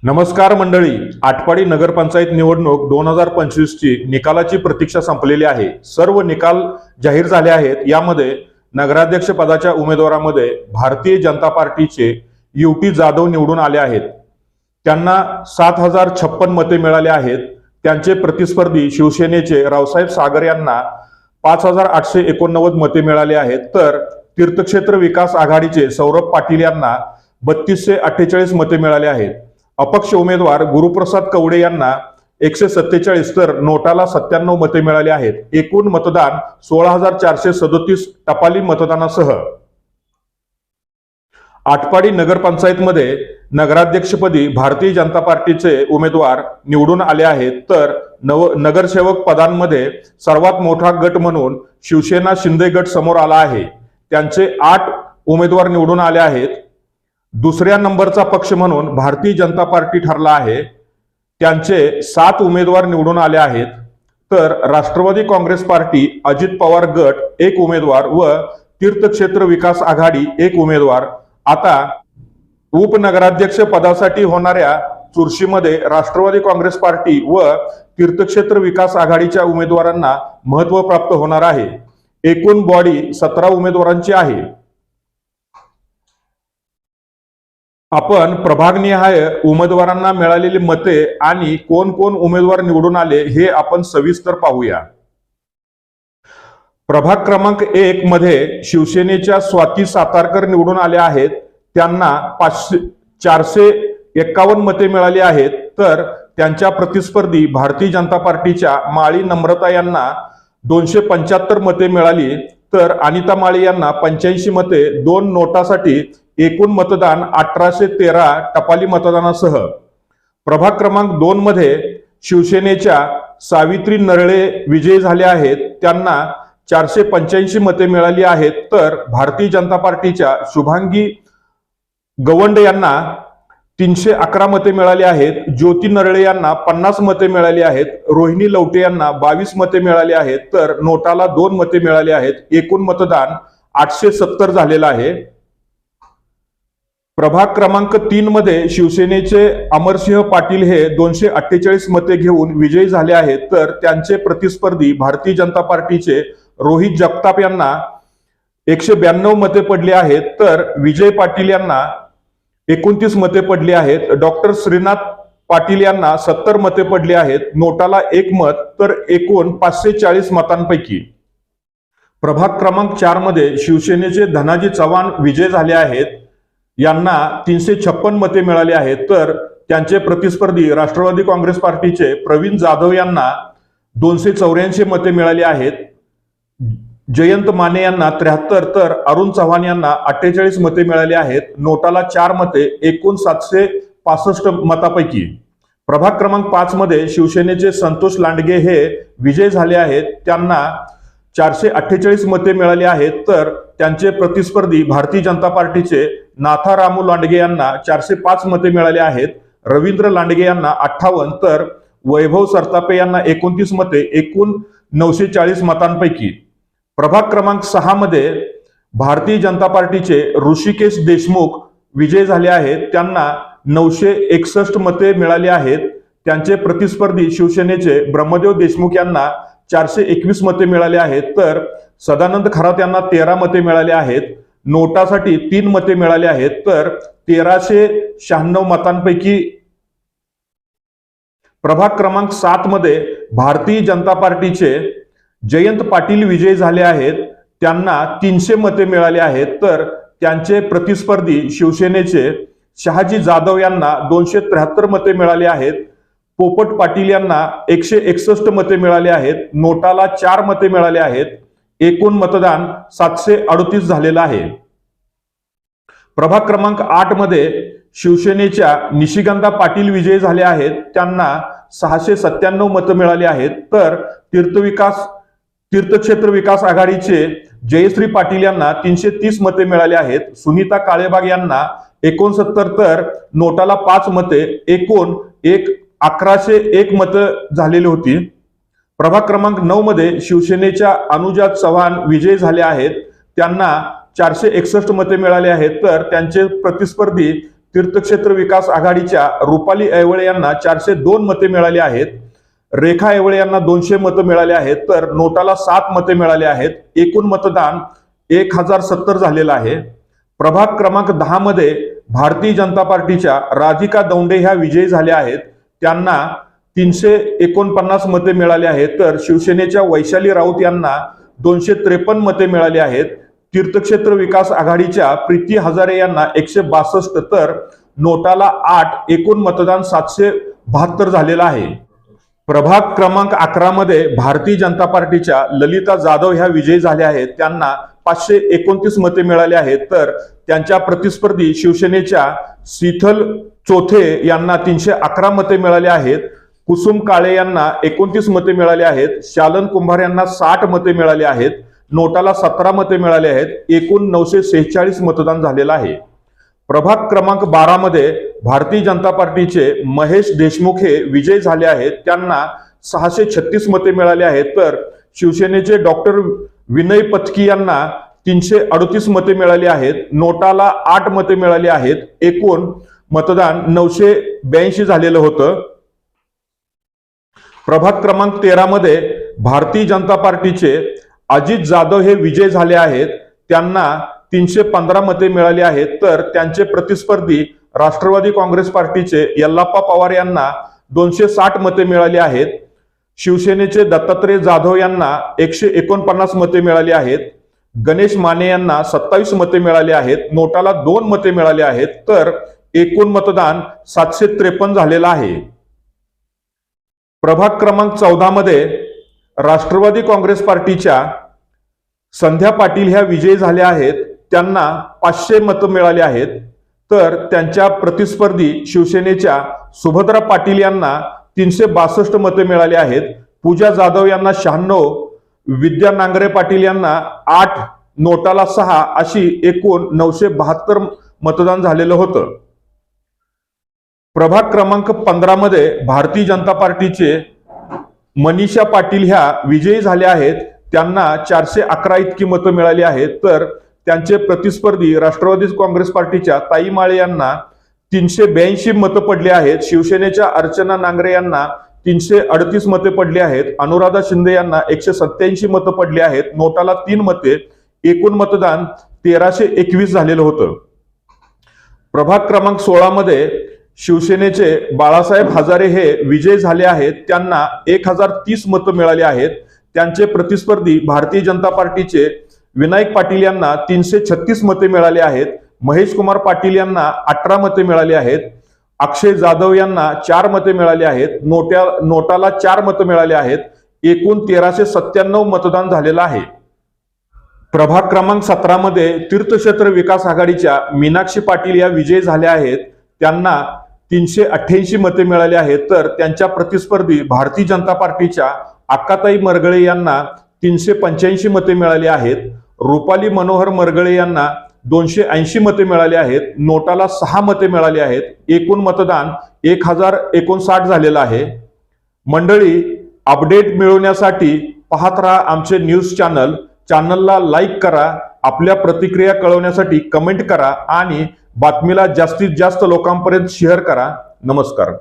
नमस्कार मंडळी, आटपाडी नगरपंचायत निवडणूक 2025 ची निकालाची प्रतीक्षा संपलेली आहे। सर्व निकाल जाहीर झाले आहेत। यामध्ये नगराध्यक्ष पदाच्या उमेदवारामध्ये भारतीय जनता पार्टीचे युटी जाधव निवडून आले आहेत। त्यांना 7056 मते मिळाले आहेत। त्यांचे प्रतिस्पर्धी शिवसेनेचे रावसाहेब सागर यांना 5889 मते मिळाले आहेत, तर तीर्थक्षेत्र विकास आघाडीचे सौरभ पाटील यांना 3248 मते मिळाले आहेत। अपक्ष उमेदवार गुरुप्रसाद कवडे यांना 147 तर नोटाला 97 मते मिळाली आहेत। एकूण मतदान 16437 टपाली मतदानासह आटपाडी नगरपंचायतमध्ये नगराध्यक्षपदी भारतीय जनता पार्टीचे उमेदवार निवडून आले आहेत, तर नगरसेवक पदांमध्ये सर्वात मोठा गट म्हणून शिवसेना शिंदे गट समोर आला आहे। त्यांचे 8 उमेदवार निवडून आले आहेत। दुसऱ्या नंबरचा पक्ष म्हणून भारतीय जनता पार्टी ठरला आहे। त्यांचे 7 उमेदवार निवडून आले आहेत, तर राष्ट्रवादी काँग्रेस पार्टी अजित पवार गट 1 उमेदवार व तीर्थक्षेत्र विकास आघाडी 1 उमेदवार। आता उपनगराध्यक्ष पदासाठी होणाऱ्या चुरशीमध्ये राष्ट्रवादी काँग्रेस पार्टी व तीर्थक्षेत्र विकास आघाडीच्या उमेदवारांना महत्त्व प्राप्त होणार आहे। एकूण बॉडी 17 उमेदवारांची आहे। आपण प्रभागनिहाय उमेदवारांना मिळालेली मते आणि कोण कोण उमेदवार निवडून आले हे आपण सविस्तर पाहूया। प्रभाग क्रमांक 1 मध्ये शिवसेनेच्या स्वाती सातारकर निवडून आले आहेत। त्यांना 451 मते मिळाली आहेत, तर त्यांच्या प्रतिस्पर्धी भारतीय जनता पार्टीच्या माळी नम्रता यांना 275 मते मिळाली, तर अनिता माळी यांना 85 मते। 2 नोटासाठी एकूण मतदान 1813 टपाली मतदानासह प्रभाग क्रमांक 2 मध्ये शिवसेनेच्या सावित्री नरळे विजयी झाले आहेत। त्यांना 485 मते मिळाली आहेत, तर भारतीय जनता पार्टीच्या शुभांगी गवंड यांना 311 मते मिळाली आहेत। ज्योती नरळे यांना 50 मते मिळाली आहेत। रोहिणी लवटे यांना 22 मते मिळाली आहेत, तर नोटाला 2 मते मिळाली आहेत। एकूण मतदान 870 झालेलं आहे। प्रभाग क्रमांक 3 मध्ये शिवसेनेचे अमरसिंह पाटील हे 248 मते घेऊन विजयी झाले आहेत, तर त्यांचे प्रतिस्पर्धी भारतीय जनता पार्टीचे रोहित जगताप यांना 192 मते पडली आहेत, तर विजय पाटील यांना 29 मते पडली आहेत। डॉक्टर श्रीनाथ पाटील यांना 70 मते पडली आहेत। नोटाला 1 मत, तर एकूण 540 मतांपैकी प्रभाग क्रमांक 4 मध्ये शिवसेनेचे धनाजी चव्हाण विजय झाले आहेत। यांना 356 मते मिळाली आहेत, तर त्यांचे प्रतिस्पर्धी राष्ट्रवादी काँग्रेस पार्टीचे प्रवीण जाधव यांना 284 मते मिळाली आहेत। जयंत माने यांना 73 तर अरुण चव्हाण यांना 48 मते मिळाली आहेत। नोटाला 4 मते, एकूण 765 मतापैकी प्रभाग क्रमांक 5 मध्ये शिवसेनेचे संतोष लांडगे हे विजय झाले आहेत। त्यांना 448 मते मिळाली आहेत, तर त्यांचे प्रतिस्पर्धी भारतीय जनता पार्टीचे नाथारामू लांडगे यांना 405 मते मिळाली आहेत। रवींद्र लांडगे यांना 58 तर वैभव सरतापे यांना 29 मते, एकूण 940 मतांपैकी प्रभाग क्रमांक 6 मध्ये भारतीय जनता पार्टीचे ऋषिकेश देशमुख विजय झाले आहेत। त्यांना 961 मते मिळाली आहेत। त्यांचे प्रतिस्पर्धी शिवसेनेचे ब्रह्मदेव देशमुख यांना 421 मते मिळाले आहेत, तर सदानंद खरात यांना 13 मते मिळाले आहेत। नोटासाठी 3 मते मिळाले आहेत, तर 1396 मतांपैकी प्रभाग क्रमांक 7 मध्ये भारतीय जनता पार्टीचे जयंत पाटील विजयी झाले आहेत। त्यांना 300 मते मिळाले आहेत, तर त्यांचे प्रतिस्पर्धी शिवसेनेचे शहाजी जाधव यांना 273 मते मिळाले आहेत। पोपट पाटील यांना 161 मते मिळाले आहेत। नोटाला 4 मते मिळाले आहेत। एकूण मतदान 738 झालेलं आहे। प्रभाग क्रमांक 8 मध्ये शिवसेनेच्या निशिगंधा पाटील विजयी झाले आहेत। त्यांना 697 मतं मिळाली आहेत, तर तीर्थक्षेत्र विकास आघाडीचे जयश्री पाटील यांना 330 मते मिळाली आहेत। सुनीता काळेबाग यांना 69 तर नोटाला 5 मते, एकूण 1101 मतं झालेली होती। प्रभाग क्रमांक 9 मध्ये शिवसेनेच्या अनुजा चव्हाण विजयी झाले आहेत। त्यांना 461 मते मिळाले आहेत, तर त्यांचे प्रतिस्पर्धी तीर्थक्षेत्र विकास आघाडीच्या रुपाली ऐवळे यांना 402 मते मिळाली आहेत. रेखा ऐवळे यांना 200 मतं मिळाली आहेत, तर नोटाला 7 मते मिळाली आहेत. एकूण मतदान 1070 झालेलं आहे. प्रभाग क्रमांक 10 मध्ये भारतीय जनता पार्टीच्या राधिका दौंडे ह्या विजयी झाल्या आहेत. त्यांना 349 मते मिळाली आहेत, तर शिवसेनेच्या वैशाली राऊत यांना 253 मते मिळाली आहेत. तीर्थक्षेत्र विकास आघाडीच्या प्रीती हजारे यांना 162, तर नोटाला 8. एकूण मतदान 772 झालेलं आहे. प्रभाग क्रमांक 11 मध्ये भारतीय जनता पार्टीच्या ललिता जाधव ह्या विजयी झाल्या आहेत. त्यांना 529 मते मिळाली आहेत, तर त्यांच्या प्रतिस्पर्धी शिवसेनेच्या शीतल चोथे यांना 311 मते मिळाली आहेत. कुसुम काळे यांना 29 मते मिळाली आहेत. शालन कुंभार यांना 60 मते मिळाली आहेत. नोटाला 17 मते मिळाली आहेत. एकूण 946 मतदान झालेलं आहे. प्रभाग क्रमांक 12 मध्ये भारतीय जनता पार्टीचे महेश देशमुख हे विजयी झाले आहेत. त्यांना 636 मते मिळाली आहेत, तर शिवसेनेचे डॉक्टर विनय पत्की यांना 338 मते मिळाली आहेत. नोटाला 8 मते मिळाली आहेत. एकूण मतदान 982 झालेलं होतं. प्रभाग क्रमांक 13 मध्ये भारतीय जनता पार्टीचे अजित जाधव हे विजयी झाले आहेत. त्यांना 315 मते मिळाली आहेत, तर त्यांचे प्रतिस्पर्धी राष्ट्रवादी काँग्रेस पार्टीचे यल्लाप्पा पवार यांना 260 मते मिळाली आहेत. शिवसेनेचे दत्तात्रय जाधव यांना 149 मते मिळाली आहेत. गणेश माने यांना 27 मते मिळाली आहेत. नोटाला 2 मते मिळाली आहेत, तर एकूण मतदान 753 झालेलं आहे. प्रभाग क्रमांक 14 मध्ये राष्ट्रवादी काँग्रेस पार्टीच्या संध्या पाटील ह्या विजयी झाल्या आहेत. त्यांना 500 मतं मिळाली आहेत, तर त्यांच्या प्रतिस्पर्धी शिवसेनेच्या सुभद्रा पाटील यांना 362 मते मिळाली आहेत. पूजा जाधव यांना 96, विद्या नांगरे पाटील यांना 8, नोटाला 6 अशी एकूण 972 मतदान झालेलं होतं. प्रभाग क्रमांक 15 मध्ये भारतीय जनता पार्टीचे मनीषा पाटील ह्या विजयी झाल्या आहेत. त्यांना 411 इतकी मतं मिळाली आहेत, तर त्यांचे प्रतिस्पर्धी राष्ट्रवादी काँग्रेस पार्टीच्या ताई माळे यांना 382 मतं पडली आहेत. शिवसेनेच्या अर्चना नांगरे यांना 338 मते पडली आहेत. अनुराधा शिंदे यांना 187 मतं पडली आहेत. नोटाला 3 मते. एकूण मतदान 1321 झालेलं होतं. प्रभाग क्रमांक 16 मध्ये शिवसेनेचे बाळासाहेब हजारे हे विजयी झाले आहेत. त्यांना 1030 मतं मिळाली आहेत. त्यांचे प्रतिस्पर्धी भारतीय जनता पार्टीचे विनायक पाटील यांना 336 मते मिळाली आहेत. महेश कुमार पाटील यांना 18 मते मिळाली आहेत. अक्षय जाधव यांना 4 मते मिळाली आहेत. नोटाला 4 मतं मिळाली आहेत. एकूण 1397 मतदान झालेलं आहे. प्रभाग क्रमांक 17 मध्ये तीर्थक्षेत्र विकास आघाडीच्या मीनाक्षी पाटील या विजयी झाल्या आहेत. त्यांना 388 मते मिळाली आहेत, तर त्यांच्या प्रतिस्पर्धी भारतीय जनता पार्टीच्या अक्काताई मरगळे यांना 385 मते मिळाली आहेत. रुपाली मनोहर मरगळे यांना 280 मते मिळाली आहेत. नोटाला 6 मते मिळाली आहेत. एकूण मतदान 1059 झालेलं आहे. मंडळी, अपडेट मिळवण्यासाठी पाहत राहा आमचे न्यूज चॅनलला लाईक करा. आपल्या प्रतिक्रिया कळवण्यासाठी कमेंट करा आणि बातमीला जास्तीत जास्त लोकांपर्यंत शेअर करा. नमस्कार.